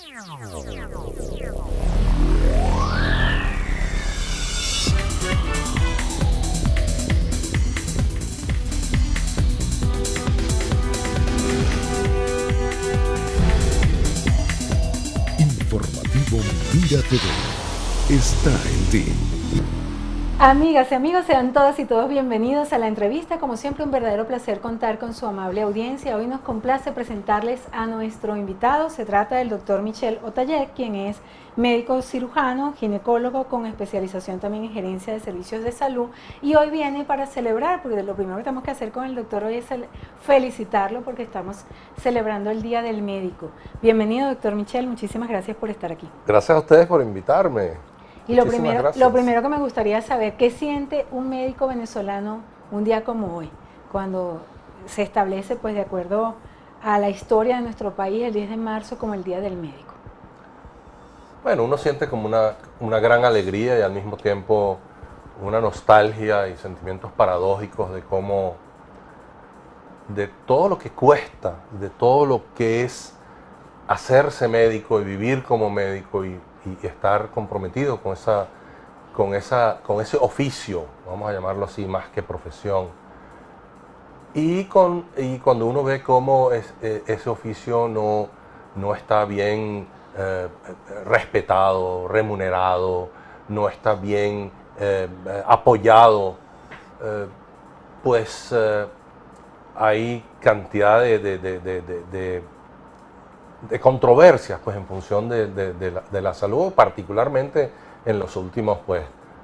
Informativo Mira TV está en ti. Amigas y amigos, sean todas y todos bienvenidos a la entrevista. Como siempre, un verdadero placer contar con su amable audiencia. Hoy nos complace presentarles a nuestro invitado. Se trata del doctor Michel Otaller, quien es médico cirujano, ginecólogo con especialización también en gerencia de servicios de salud. Y hoy viene para celebrar, porque lo primero que tenemos que hacer con el doctor hoy es felicitarlo porque estamos celebrando el Día del Médico. Bienvenido, doctor Michel. Muchísimas gracias por estar aquí. Gracias a ustedes por invitarme. Y lo primero que me gustaría saber, ¿qué siente un médico venezolano un día como hoy, cuando se establece, pues de acuerdo a la historia de nuestro país, el 10 de marzo como el Día del Médico? Bueno, uno siente como una gran alegría y al mismo tiempo una nostalgia y sentimientos paradójicos de todo lo que cuesta, de todo lo que es hacerse médico y vivir como médico y estar comprometido con ese oficio, vamos a llamarlo así, más que profesión. Y cuando uno ve cómo ese oficio no está bien respetado, remunerado, no está bien apoyado, pues hay cantidad de controversias pues en función de la salud, particularmente en los últimos pues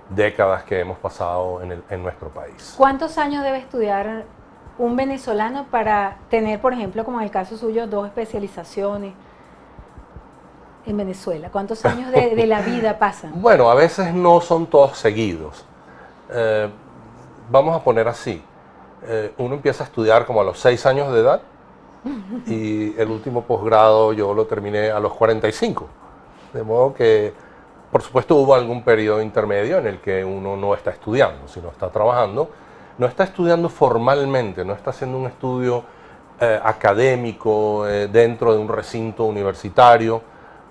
décadas que hemos pasado en nuestro país. ¿Cuántos años debe estudiar un venezolano para tener, por ejemplo, como en el caso suyo, 2 especializaciones en Venezuela? ¿Cuántos años de la vida pasan? Bueno, a veces no son todos seguidos. Vamos a poner así, uno empieza a estudiar como a los 6 años de edad, y el último posgrado yo lo terminé a los 45. De modo que, por supuesto, hubo algún periodo intermedio en el que uno no está estudiando, sino está trabajando. No está estudiando formalmente, no está haciendo un estudio académico dentro de un recinto universitario,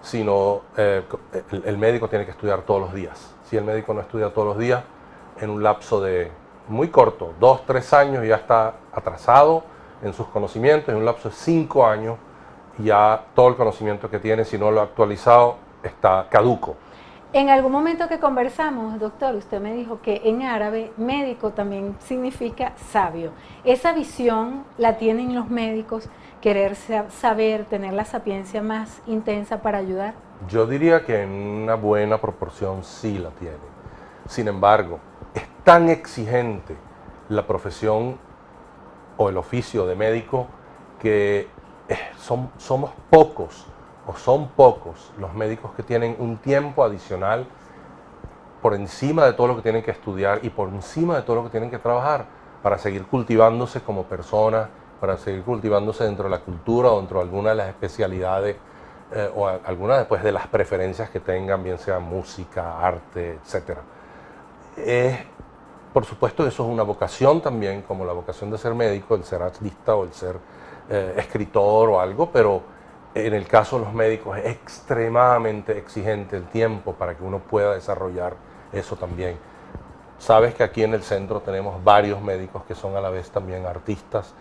sino el médico tiene que estudiar todos los días. Si el médico no estudia todos los días, en un lapso de muy corto, 2, 3 años, ya está atrasado en sus conocimientos. En un lapso de 5 años ya todo el conocimiento que tiene, si no lo ha actualizado, está caduco. En algún momento que conversamos, doctor, usted me dijo que en árabe médico también significa sabio. ¿Esa visión la tienen los médicos, querer saber, tener la sapiencia más intensa para ayudar? Yo diría que en una buena proporción sí la tienen. Sin embargo, es tan exigente la profesión o el oficio de médico que somos pocos o son pocos los médicos que tienen un tiempo adicional por encima de todo lo que tienen que estudiar y por encima de todo lo que tienen que trabajar para seguir cultivándose como personas, para seguir cultivándose dentro de la cultura o dentro de alguna de las especialidades o alguna después de las preferencias que tengan, bien sea música, arte, etc. Por supuesto, eso es una vocación también, como la vocación de ser médico, el ser artista o el ser escritor o algo, pero en el caso de los médicos es extremadamente exigente el tiempo para que uno pueda desarrollar eso también. Sabes que aquí en el centro tenemos varios médicos que son a la vez también artistas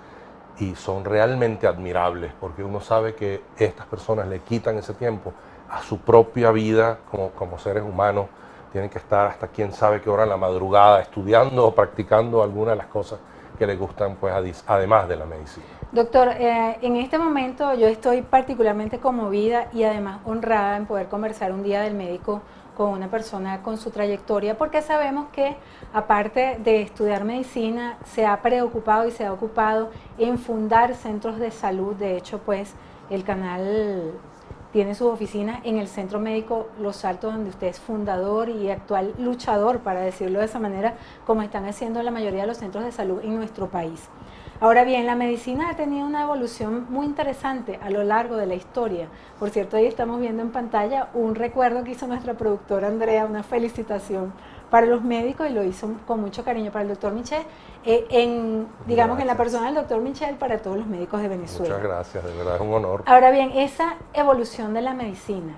y son realmente admirables, porque uno sabe que estas personas le quitan ese tiempo a su propia vida como seres humanos. Tienen que estar hasta quién sabe qué hora en la madrugada estudiando o practicando alguna de las cosas que les gustan, pues además de la medicina. Doctor, en este momento yo estoy particularmente conmovida y además honrada en poder conversar un Día del Médico con una persona con su trayectoria, porque sabemos que aparte de estudiar medicina, se ha preocupado y se ha ocupado en fundar centros de salud. De hecho, pues el canal tiene sus oficinas en el Centro Médico Los Altos, donde usted es fundador y actual luchador, para decirlo de esa manera, como están haciendo la mayoría de los centros de salud en nuestro país. Ahora bien, la medicina ha tenido una evolución muy interesante a lo largo de la historia. Por cierto, ahí estamos viendo en pantalla un recuerdo que hizo nuestra productora Andrea, una felicitación para los médicos, y lo hizo con mucho cariño para el doctor Michel, digamos en la persona del doctor Michel, para todos los médicos de Venezuela. Muchas gracias, de verdad es un honor. Ahora bien, esa evolución de la medicina,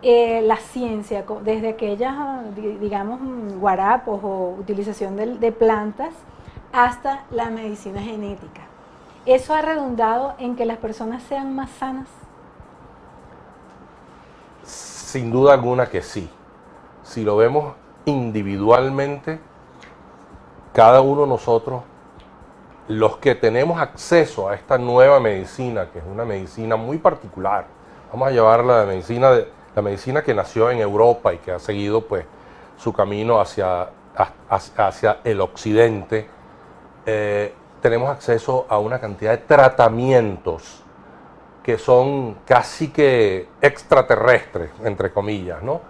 la ciencia, desde aquellas, digamos, guarapos o utilización de plantas, hasta la medicina genética, ¿eso ha redundado en que las personas sean más sanas? Sin duda alguna que sí. Si lo vemos individualmente, cada uno de nosotros, los que tenemos acceso a esta nueva medicina, que es una medicina muy particular, vamos a llevarla la medicina que nació en Europa y que ha seguido pues su camino hacia el occidente, tenemos acceso a una cantidad de tratamientos que son casi que extraterrestres, entre comillas, ¿no?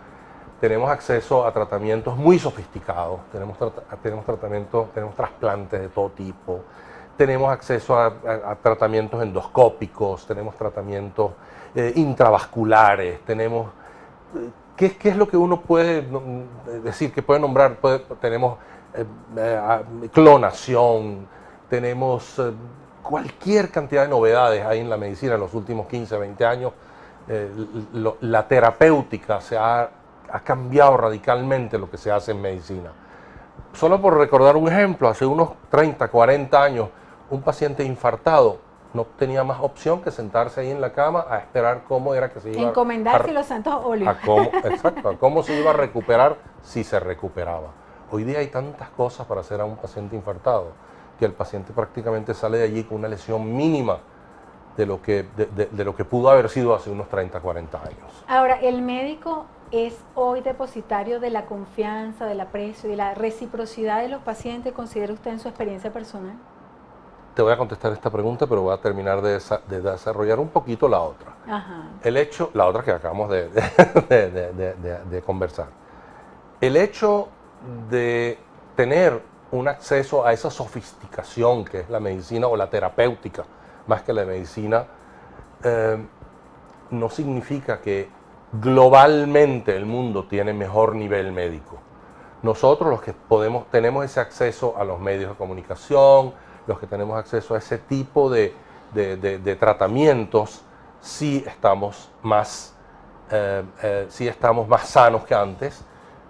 Tenemos acceso a tratamientos muy sofisticados, tenemos tratamientos, tenemos trasplantes de todo tipo, tenemos acceso a tratamientos endoscópicos, tenemos tratamientos intravasculares, tenemos... ¿Qué es lo que uno puede decir, que puede nombrar? Tenemos clonación, tenemos cualquier cantidad de novedades ahí en la medicina en los últimos 15, 20 años. La terapéutica ha cambiado radicalmente lo que se hace en medicina. Solo por recordar un ejemplo, hace unos 30, 40 años, un paciente infartado no tenía más opción que sentarse ahí en la cama a esperar cómo era que se iba encomendarse los santos óleos. Exacto, a cómo se iba a recuperar, si se recuperaba. Hoy día hay tantas cosas para hacer a un paciente infartado que el paciente prácticamente sale de allí con una lesión mínima de lo que pudo haber sido hace unos 30, 40 años. Ahora, ¿el médico es hoy depositario de la confianza, del aprecio y de la reciprocidad de los pacientes, considera usted en su experiencia personal? Te voy a contestar esta pregunta, pero voy a terminar de desarrollar un poquito la otra. Ajá. La otra que acabamos de conversar. El hecho de tener un acceso a esa sofisticación que es la medicina o la terapéutica, más que la medicina, no significa que globalmente el mundo tiene mejor nivel médico. Nosotros los que tenemos ese acceso a los medios de comunicación, los que tenemos acceso a ese tipo de tratamientos, sí estamos más sanos que antes,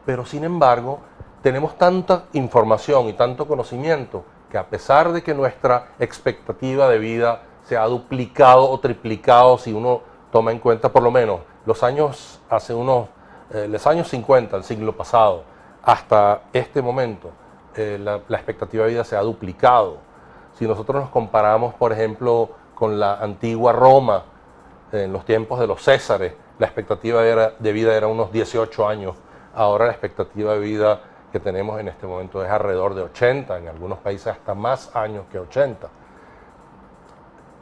pero sin embargo tenemos tanta información y tanto conocimiento que a pesar de que nuestra expectativa de vida se ha duplicado o triplicado, si uno toma en cuenta por lo menos los años 50 del siglo pasado hasta este momento, la expectativa de vida se ha duplicado. Si nosotros nos comparamos, por ejemplo, con la antigua Roma, en los tiempos de los Césares, la expectativa de vida era unos 18 años. Ahora la expectativa de vida que tenemos en este momento es alrededor de 80, en algunos países hasta más años que 80.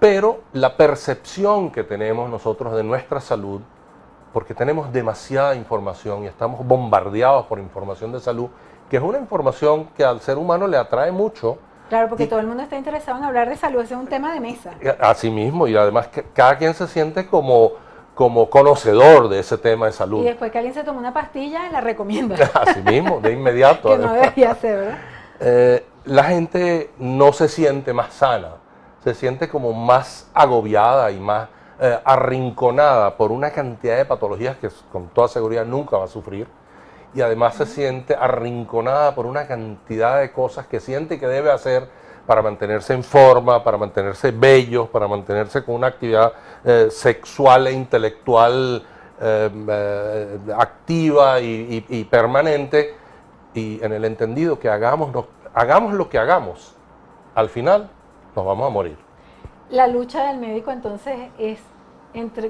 Pero la percepción que tenemos nosotros de nuestra salud, porque tenemos demasiada información y estamos bombardeados por información de salud, que es una información que al ser humano le atrae mucho. Claro, porque todo el mundo está interesado en hablar de salud, ese es un tema de mesa. Así mismo, y además que cada quien se siente como conocedor de ese tema de salud. Y después que alguien se toma una pastilla, la recomienda. Así mismo, de inmediato. Que no debería ser, ¿verdad? La gente no se siente más sana, se siente como más agobiada y más arrinconada por una cantidad de patologías que con toda seguridad nunca va a sufrir. Y además se siente arrinconada por una cantidad de cosas que siente que debe hacer para mantenerse en forma, para mantenerse bellos, para mantenerse con una actividad sexual e intelectual activa y permanente, y en el entendido que hagamos lo que hagamos, al final nos vamos a morir. La lucha del médico entonces es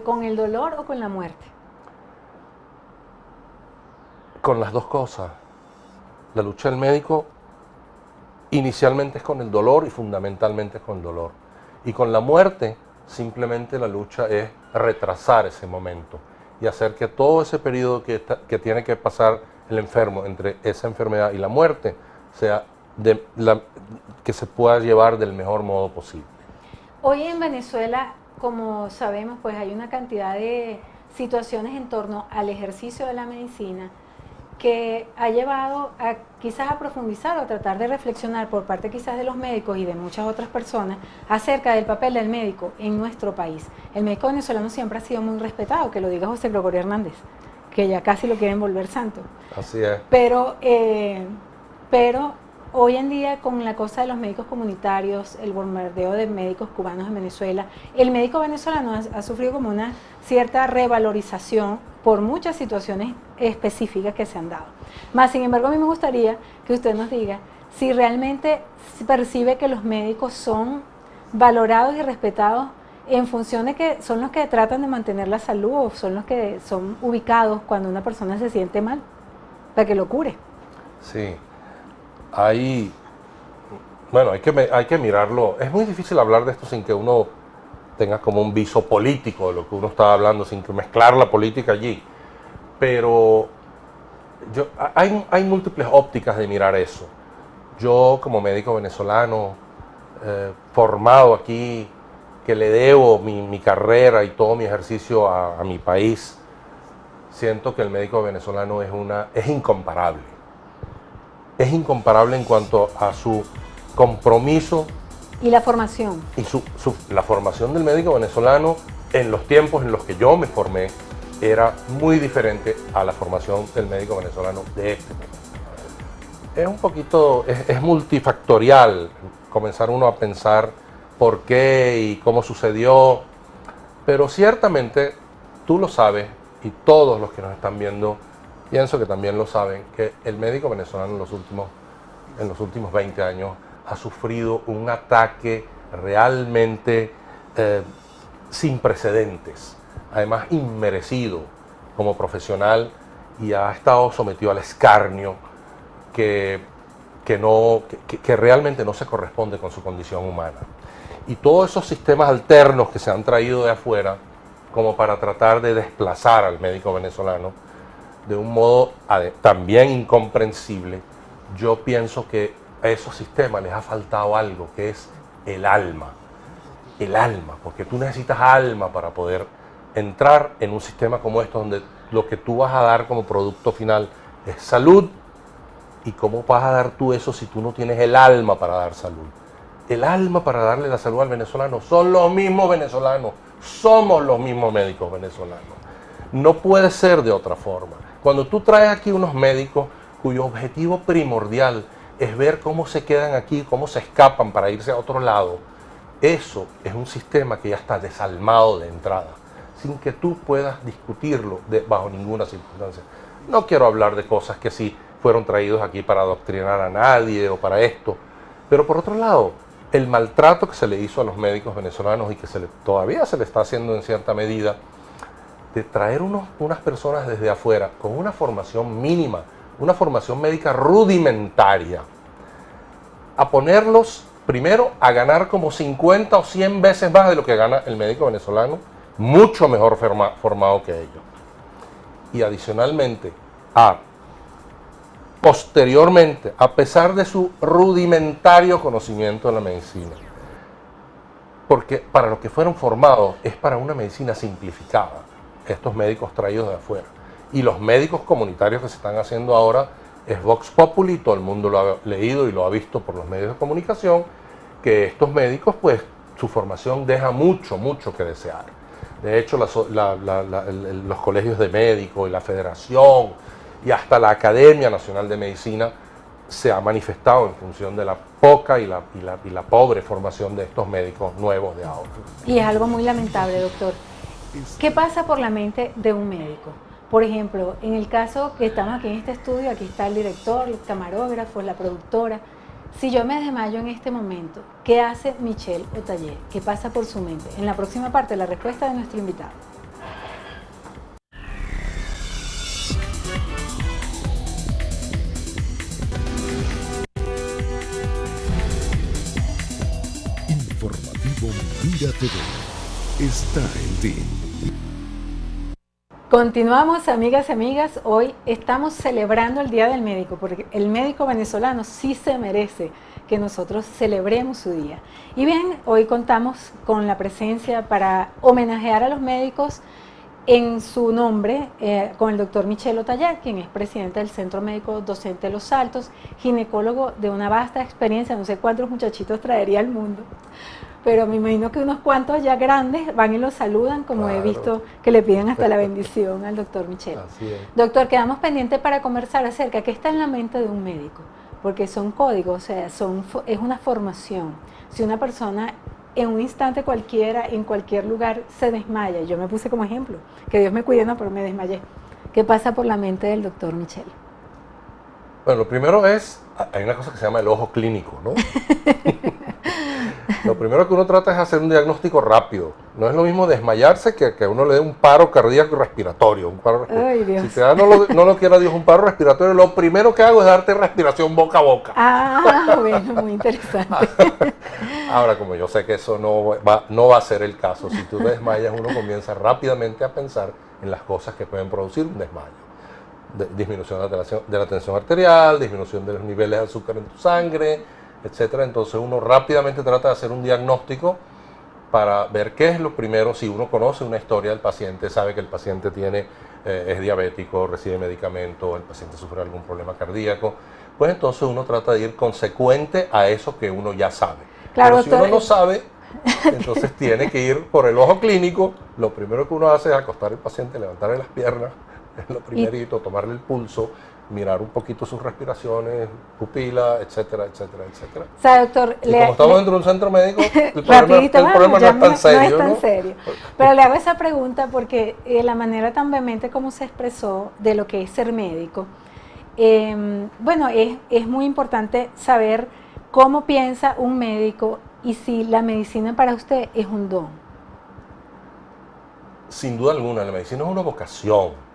con el dolor o con la muerte. Con las dos cosas. La lucha del médico inicialmente es con el dolor y fundamentalmente es con el dolor. Y con la muerte simplemente la lucha es retrasar ese momento y hacer que todo ese periodo que tiene que pasar el enfermo entre esa enfermedad y la muerte sea que se pueda llevar del mejor modo posible. Hoy en Venezuela, como sabemos, pues hay una cantidad de situaciones en torno al ejercicio de la medicina que ha llevado a quizás a profundizar o a tratar de reflexionar por parte quizás de los médicos y de muchas otras personas acerca del papel del médico en nuestro país. El médico venezolano siempre ha sido muy respetado, que lo diga José Gregorio Hernández, que ya casi lo quieren volver santo. Así es. Pero hoy en día, con la cosa de los médicos comunitarios, el bombardeo de médicos cubanos en Venezuela, el médico venezolano ha sufrido como una cierta revalorización por muchas situaciones específicas que se han dado. Más sin embargo, a mí me gustaría que usted nos diga si realmente percibe que los médicos son valorados y respetados en función de que son los que tratan de mantener la salud o son los que son ubicados cuando una persona se siente mal, para que lo cure. Sí. Hay que mirarlo. Es muy difícil hablar de esto sin que uno tenga como un viso político de lo que uno está hablando, sin que mezclar la política allí. Pero hay múltiples ópticas de mirar eso. Yo, como médico venezolano, formado aquí, que le debo mi carrera y todo mi ejercicio a mi país, siento que el médico venezolano es incomparable. Es incomparable en cuanto a su compromiso. Y la formación. Y la formación del médico venezolano en los tiempos en los que yo me formé era muy diferente a la formación del médico venezolano de este momento. Es multifactorial comenzar uno a pensar por qué y cómo sucedió, pero ciertamente tú lo sabes y todos los que nos están viendo pienso que también lo saben, que el médico venezolano en los últimos 20 años ha sufrido un ataque realmente sin precedentes, además inmerecido como profesional, y ha estado sometido al escarnio que realmente no se corresponde con su condición humana. Y todos esos sistemas alternos que se han traído de afuera como para tratar de desplazar al médico venezolano de un modo también incomprensible, yo pienso que a esos sistemas les ha faltado algo, que es el alma. El alma, porque tú necesitas alma para poder entrar en un sistema como este, donde lo que tú vas a dar como producto final es salud. ¿Y cómo vas a dar tú eso si tú no tienes el alma para dar salud? El alma para darle la salud al venezolano son los mismos venezolanos, somos los mismos médicos venezolanos. No puede ser de otra forma. Cuando tú traes aquí unos médicos cuyo objetivo primordial es ver cómo se quedan aquí, cómo se escapan para irse a otro lado, eso es un sistema que ya está desalmado de entrada, sin que tú puedas discutirlo bajo ninguna circunstancia. No quiero hablar de cosas que sí fueron traídos aquí para adoctrinar a nadie o para esto, pero por otro lado, el maltrato que se le hizo a los médicos venezolanos y que todavía se le está haciendo en cierta medida, de traer unas personas desde afuera con una formación mínima, una formación médica rudimentaria, a ponerlos primero a ganar como 50 o 100 veces más de lo que gana el médico venezolano, mucho mejor formado que ellos. Y adicionalmente, posteriormente, a pesar de su rudimentario conocimiento de la medicina, porque para lo que fueron formados es para una medicina simplificada, estos médicos traídos de afuera. Y los médicos comunitarios que se están haciendo ahora es Vox Populi, todo el mundo lo ha leído y lo ha visto por los medios de comunicación, que estos médicos, pues, su formación deja mucho que desear. De hecho, los colegios de médicos y la federación y hasta la Academia Nacional de Medicina se ha manifestado en función de la poca y la pobre formación de estos médicos nuevos de ahora. Y es algo muy lamentable, doctor. ¿Qué pasa por la mente de un médico? Por ejemplo, en el caso que estamos aquí en este estudio, aquí está el director, el camarógrafo, la productora. Si yo me desmayo en este momento, ¿qué hace Michelle Otaller? ¿Qué pasa por su mente? En la próxima parte, la respuesta de nuestro invitado. Informativo Mira TV está en ti. Continuamos, amigas y amigas. Hoy estamos celebrando el Día del Médico, porque el médico venezolano sí se merece que nosotros celebremos su día. Y bien, hoy contamos con la presencia para homenajear a los médicos en su nombre, con el doctor Michel Otallar, quien es presidente del Centro Médico Docente de Los Altos, ginecólogo de una vasta experiencia, no sé cuántos muchachitos traería al mundo, pero me imagino que unos cuantos ya grandes van y lo saludan, como Claro. he visto que le piden hasta la bendición al doctor Michel. Así es. Doctor, quedamos pendientes para conversar acerca de qué está en la mente de un médico, porque son códigos, o sea, es una formación. Si una persona en un instante cualquiera, en cualquier lugar, se desmaya, yo me puse como ejemplo, que Dios me cuide, no, pero me desmayé. ¿Qué pasa por la mente del doctor Michel? Bueno, lo primero es, hay una cosa que se llama el ojo clínico, ¿no? Lo primero que uno trata es hacer un diagnóstico rápido. No es lo mismo desmayarse que a uno le dé un paro cardíaco y respiratorio. Ay, Dios. Si te da, no lo quiera Dios, un paro respiratorio, lo primero que hago es darte respiración boca a boca. Ah, bueno, muy interesante. Ahora, como yo sé que eso no va a ser el caso, si tú te desmayas, uno comienza rápidamente a pensar en las cosas que pueden producir un desmayo. Disminución de la tensión arterial, disminución de los niveles de azúcar en tu sangre, etcétera. Entonces uno rápidamente trata de hacer un diagnóstico para ver qué es lo primero. Si uno conoce una historia del paciente, sabe que el paciente es diabético, recibe medicamento, el paciente sufre algún problema cardíaco, pues entonces uno trata de ir consecuente a eso que uno ya sabe. Claro, pero si uno no sabe, entonces tiene que ir por el ojo clínico. Lo primero que uno hace es acostar al paciente, levantarle las piernas, es lo primerito, tomarle el pulso, mirar un poquito sus respiraciones, pupila, etcétera, etcétera, etcétera. O sea, doctor, Y como estamos dentro de un centro médico, el problema no ya es tan serio, no es tan serio. Pero le hago esa pregunta porque la manera tan vehemente como se expresó de lo que es ser médico, bueno, es muy importante saber cómo piensa un médico y si la medicina para usted es un don. Sin duda alguna, la medicina es una vocación.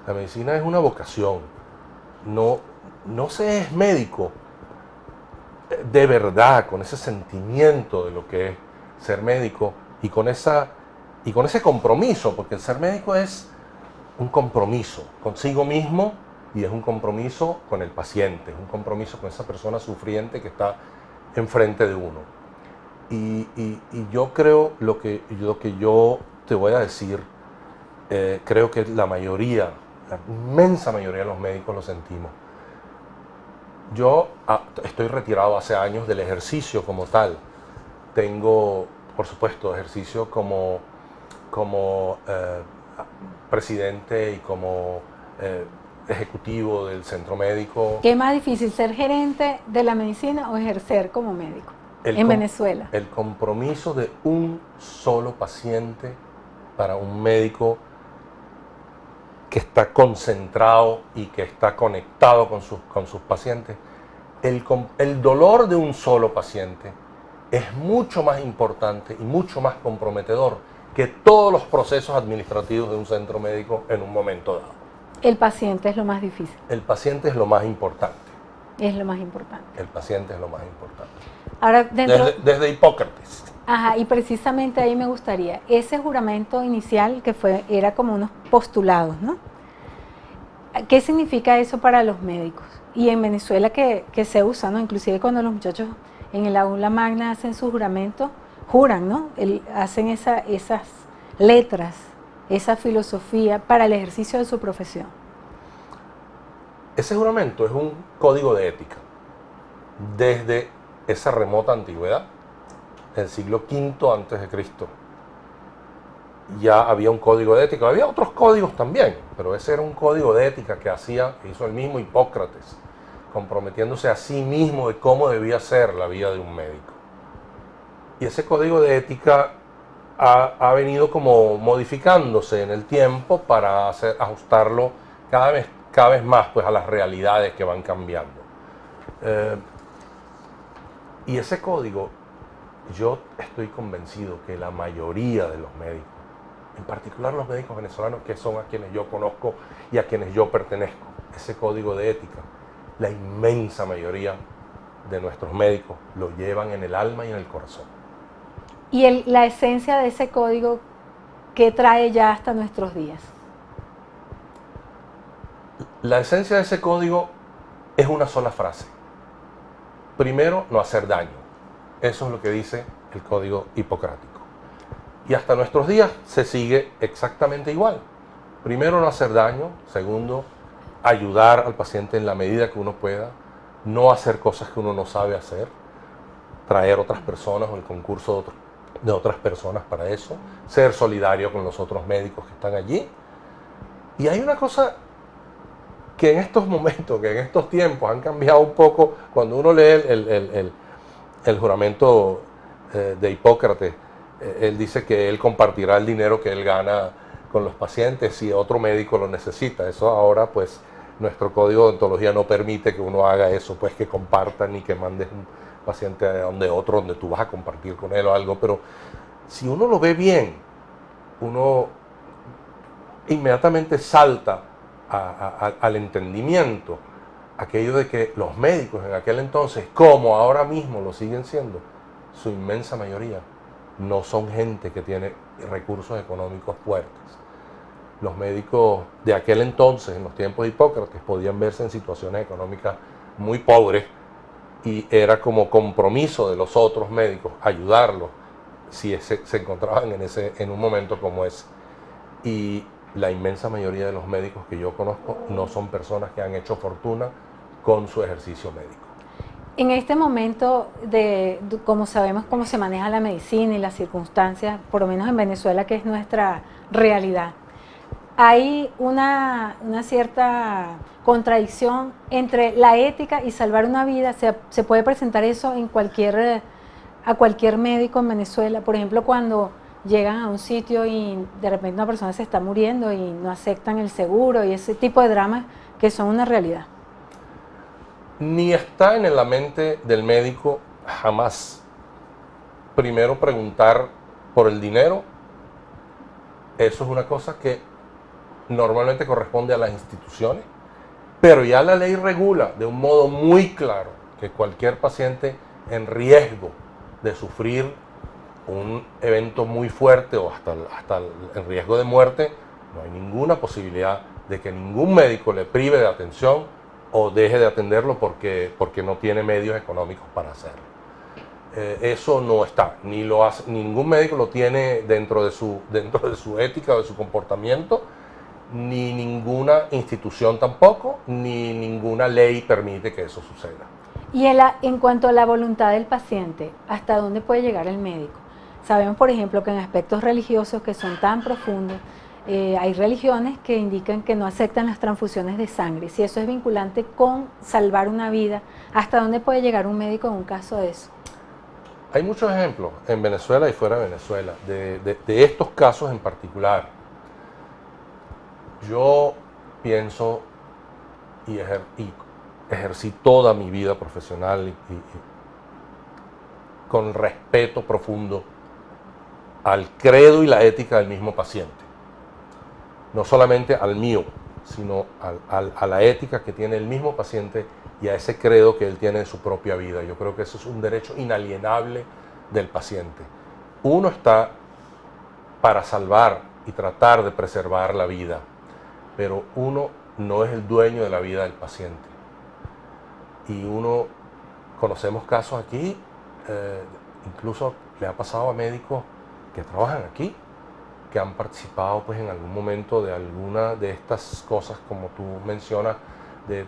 La medicina es una vocación. No se es médico de verdad, con ese sentimiento de lo que es ser médico y con ese compromiso, porque el ser médico es un compromiso consigo mismo y es un compromiso con el paciente, es un compromiso con esa persona sufriente que está enfrente de uno. Y yo creo, lo que yo te voy a decir, creo que la inmensa mayoría de los médicos lo sentimos. Yo estoy retirado hace años del ejercicio como tal. Tengo, por supuesto, ejercicio como presidente y como ejecutivo del centro médico. ¿Qué es más difícil, ser gerente de la medicina o ejercer como médico en Venezuela? El compromiso de un solo paciente para un médico que está concentrado y que está conectado con sus pacientes. El dolor de un solo paciente es mucho más importante y mucho más comprometedor que todos los procesos administrativos de un centro médico en un momento dado. El paciente es lo más difícil. El paciente es lo más importante. Es lo más importante. El paciente es lo más importante. Ahora, desde Hipócrates. Ajá, y precisamente ahí me gustaría, ese juramento inicial que era como unos postulados, ¿no? ¿Qué significa eso para los médicos? Y en Venezuela que se usa, ¿no? Inclusive cuando los muchachos en el aula magna hacen su juramento, juran, ¿no? Hacen esas letras, esa filosofía para el ejercicio de su profesión. Ese juramento es un código de ética. Desde esa remota antigüedad, el siglo V antes de Cristo, ya había un código de ética. Había otros códigos también, pero ese era un código de ética que hizo el mismo Hipócrates, comprometiéndose a sí mismo de cómo debía ser la vida de un médico. Y ese código de ética ha venido como modificándose en el tiempo para ajustarlo cada vez más pues, a las realidades que van cambiando. Y ese código, yo estoy convencido que la mayoría de los médicos, en particular los médicos venezolanos, que son a quienes yo conozco y a quienes yo pertenezco, ese código de ética, la inmensa mayoría de nuestros médicos lo llevan en el alma y en el corazón. Y la esencia de ese código, ¿qué trae ya hasta nuestros días? La esencia de ese código es una sola frase. Primero, no hacer daño. Eso es lo que dice el código hipocrático. Y hasta nuestros días se sigue exactamente igual. Primero, no hacer daño. Segundo, ayudar al paciente en la medida que uno pueda. No hacer cosas que uno no sabe hacer. Traer otras personas o el concurso de otras personas para eso. Ser solidario con los otros médicos que están allí. Y hay una cosa que en estos momentos, que en estos tiempos han cambiado un poco. Cuando uno lee el juramento de Hipócrates, él dice que él compartirá el dinero que él gana con los pacientes si otro médico lo necesita. Eso ahora, pues, nuestro código de ontología no permite que uno haga eso, pues que compartan ni que mandes un paciente a donde otro, donde tú vas a compartir con él o algo. Pero si uno lo ve bien, uno inmediatamente salta al entendimiento aquello de que los médicos en aquel entonces, como ahora mismo lo siguen siendo, su inmensa mayoría no son gente que tiene recursos económicos fuertes. Los médicos de aquel entonces, en los tiempos de Hipócrates, podían verse en situaciones económicas muy pobres y era como compromiso de los otros médicos ayudarlos si se encontraban en un momento como ese. Y la inmensa mayoría de los médicos que yo conozco no son personas que han hecho fortuna con su ejercicio médico. En este momento, como sabemos cómo se maneja la medicina y las circunstancias, por lo menos en Venezuela, que es nuestra realidad, hay una cierta contradicción entre la ética y salvar una vida. Se puede presentar eso a cualquier médico en Venezuela. Por ejemplo, cuando llegan a un sitio y de repente una persona se está muriendo y no aceptan el seguro y ese tipo de dramas que son una realidad. Ni está en la mente del médico jamás primero preguntar por el dinero. Eso es una cosa que normalmente corresponde a las instituciones, pero ya la ley regula de un modo muy claro que cualquier paciente en riesgo de sufrir un evento muy fuerte o hasta el riesgo de muerte, no hay ninguna posibilidad de que ningún médico le prive de atención o deje de atenderlo porque no tiene medios económicos para hacerlo. Eso no está, ni lo hace, ningún médico lo tiene dentro de su ética o de su comportamiento, ni ninguna institución tampoco, ni ninguna ley permite que eso suceda. Y en cuanto a la voluntad del paciente, ¿hasta dónde puede llegar el médico? Sabemos, por ejemplo, que en aspectos religiosos que son tan profundos, hay religiones que indican que no aceptan las transfusiones de sangre. Si eso es vinculante con salvar una vida, ¿hasta dónde puede llegar un médico en un caso de eso? Hay muchos ejemplos en Venezuela y fuera de Venezuela, de estos casos en particular. Yo pienso y ejercí toda mi vida profesional y con respeto profundo al credo y la ética del mismo paciente. No solamente al mío, sino a la ética que tiene el mismo paciente y a ese credo que él tiene en su propia vida. Yo creo que eso es un derecho inalienable del paciente. Uno está para salvar y tratar de preservar la vida, pero uno no es el dueño de la vida del paciente. Y conocemos casos aquí, incluso le ha pasado a médicos que trabajan aquí, que han participado pues en algún momento de alguna de estas cosas, como tú mencionas, de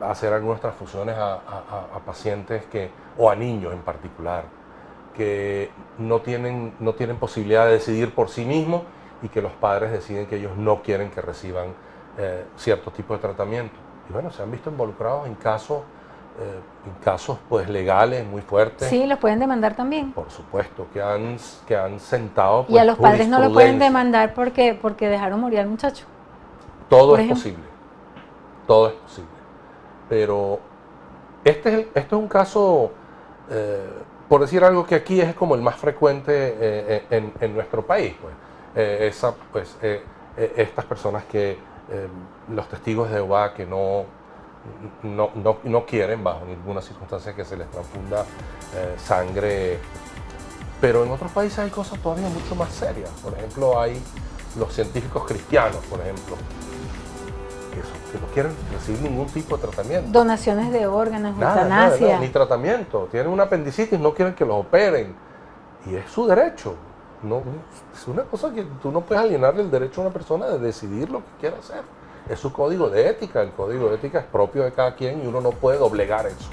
hacer algunas transfusiones a pacientes o a niños en particular, que no tienen posibilidad de decidir por sí mismos y que los padres deciden que ellos no quieren que reciban cierto tipo de tratamiento. Y bueno, se han visto involucrados en casos pues legales muy fuertes. Sí, los pueden demandar también. Por supuesto, que han sentado pues, y a los padres no lo pueden demandar porque dejaron morir al muchacho. Todo es posible, todo es posible. Pero este es un caso, por decir algo, que aquí es como el más frecuente en nuestro país. Pues. Estas personas que, los testigos de Jehová que no quieren bajo ninguna circunstancia que se les transfunda sangre. Pero en otros países hay cosas todavía mucho más serias. Por ejemplo, hay los científicos cristianos, por ejemplo, que no quieren recibir ningún tipo de tratamiento. Donaciones de órganos, Nada, eutanasia. ni tratamiento. Tienen una apendicitis, no quieren que los operen. Y es su derecho. No, es una cosa que tú no puedes alienarle el derecho a una persona de decidir lo que quiere hacer. Es su código de ética. El código de ética es propio de cada quien y uno no puede doblegar eso.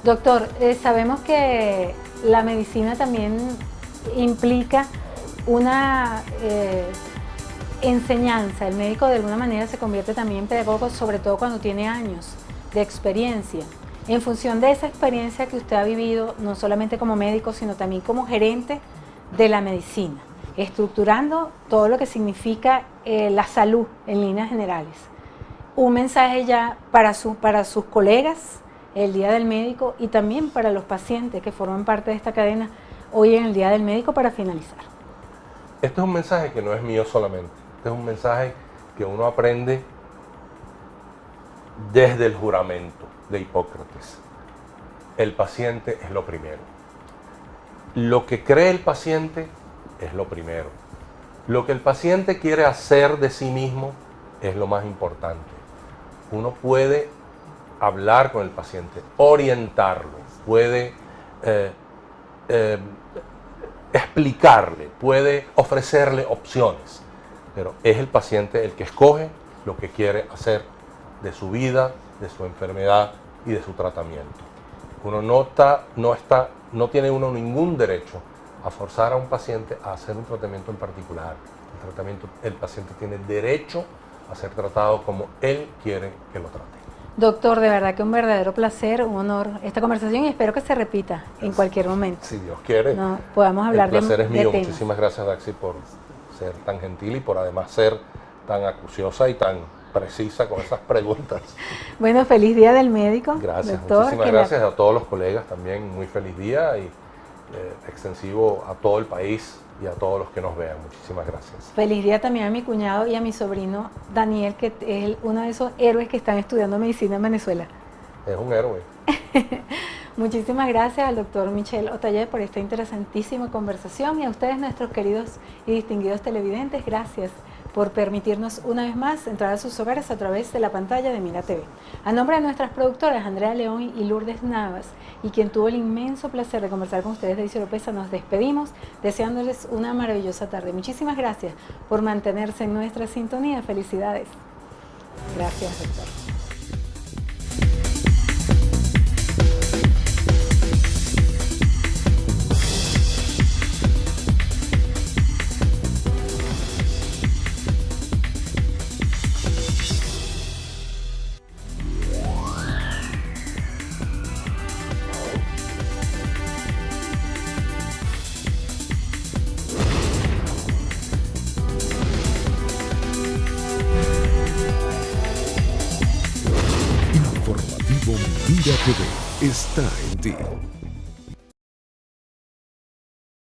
Doctor, sabemos que la medicina también implica una enseñanza. El médico de alguna manera se convierte también en pedagogo, sobre todo cuando tiene años de experiencia. En función de esa experiencia que usted ha vivido, no solamente como médico, sino también como gerente de la medicina, estructurando todo lo que significa la salud en líneas generales. Un mensaje ya para sus colegas, el Día del Médico, y también para los pacientes que forman parte de esta cadena hoy en el Día del Médico, para finalizar. Este es un mensaje que no es mío solamente. Este es un mensaje que uno aprende desde el juramento de Hipócrates. El paciente es lo primero. Lo que cree el paciente es lo primero. Lo que el paciente quiere hacer de sí mismo es lo más importante. Uno puede hablar con el paciente, orientarlo, puede explicarle, puede ofrecerle opciones, pero es el paciente el que escoge lo que quiere hacer de su vida, de su enfermedad y de su tratamiento. Uno no tiene uno ningún derecho a forzar a un paciente a hacer un tratamiento en particular. El paciente tiene derecho a ser tratado como él quiere que lo trate. Doctor, de verdad que un verdadero placer, un honor esta conversación, y espero que se repita en cualquier momento. Si Dios quiere. No, podamos hablar el placer es mío. temas. Muchísimas gracias, Daxi, por ser tan gentil y por además ser tan acuciosa y tan precisa con esas preguntas. Bueno, feliz Día del Médico. Gracias, doctor, muchísimas gracias a todos los colegas también. Muy feliz día y extensivo a todo el país y a todos los que nos vean. Muchísimas gracias. Feliz día también a mi cuñado y a mi sobrino Daniel, que es uno de esos héroes que están estudiando medicina en Venezuela. Es un héroe. Muchísimas gracias al doctor Michel Otaller por esta interesantísima conversación, y a ustedes, nuestros queridos y distinguidos televidentes, gracias por permitirnos una vez más entrar a sus hogares a través de la pantalla de Mira TV. A nombre de nuestras productoras Andrea León y Lourdes Navas, y quien tuvo el inmenso placer de conversar con ustedes, Daisy Oropesa, nos despedimos deseándoles una maravillosa tarde. Muchísimas gracias por mantenerse en nuestra sintonía. Felicidades. Gracias, doctor. Informativo Mira TV está en ti.